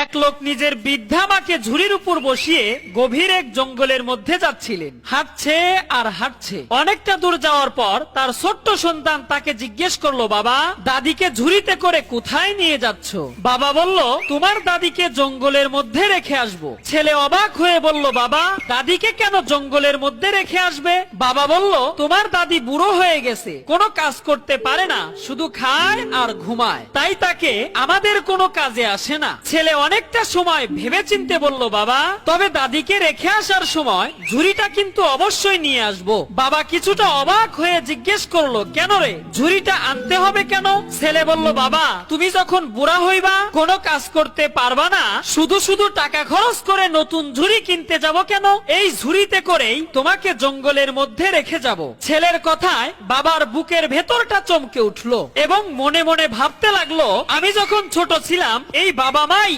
এক লোক নিজের বৃদ্ধা মাকে ঝুড়ির উপর বসিয়ে গভীর এক জঙ্গলের মধ্যে যাচ্ছিলেন। হাঁটছে আর হাঁটছে। অনেকটা দূর যাওয়ার পর তার ছোট্ট সন্তান তাকে জিজ্ঞেস করলো, বাবা, দাদিকে ঝুড়িতে করে কোথায় নিয়ে যাচ্ছ? বাবা বলল, তোমার দাদিকে জঙ্গলের মধ্যে রেখে আসবো। ছেলে অবাক হয়ে বলল, বাবা, দাদিকে কেন জঙ্গলের মধ্যে রেখে আসবে? বাবা বলল, তোমার দাদি বুড়ো হয়ে গেছে, কোনো কাজ করতে পারে না, শুধু খায় আর ঘুমায়, তাই তাকে আমাদের কোনো কাজে আসে না। ছেলে অনেকটা সময় ভেবেচিন্তে বলল, বাবা, তবে দাদিকে রেখে আসার সময় ঝুড়িটা কিন্তু অবশ্যই নিয়ে আসবো। বাবা কিছুটা অবাক হয়ে জিজ্ঞেস করলো, কেন রে, ঝুড়িটা আনতে হবে কেন? ছেলে বলল, বাবা, তুমি যখন বুড়া হইবা, কোনো কাজ করতে পারবা না, শুধু শুধু টাকা খরচ করে নতুন ঝুড়ি কিনতে যাব কেন? এই ঝুড়িতে করেই তোমাকে জঙ্গলের মধ্যে রেখে যাব। ছেলের কথায় বাবার বুকের ভেতরটা চমকে উঠলো এবং মনে মনে ভাবতে লাগলো, আমি যখন ছোট ছিলাম এই বাবা মাই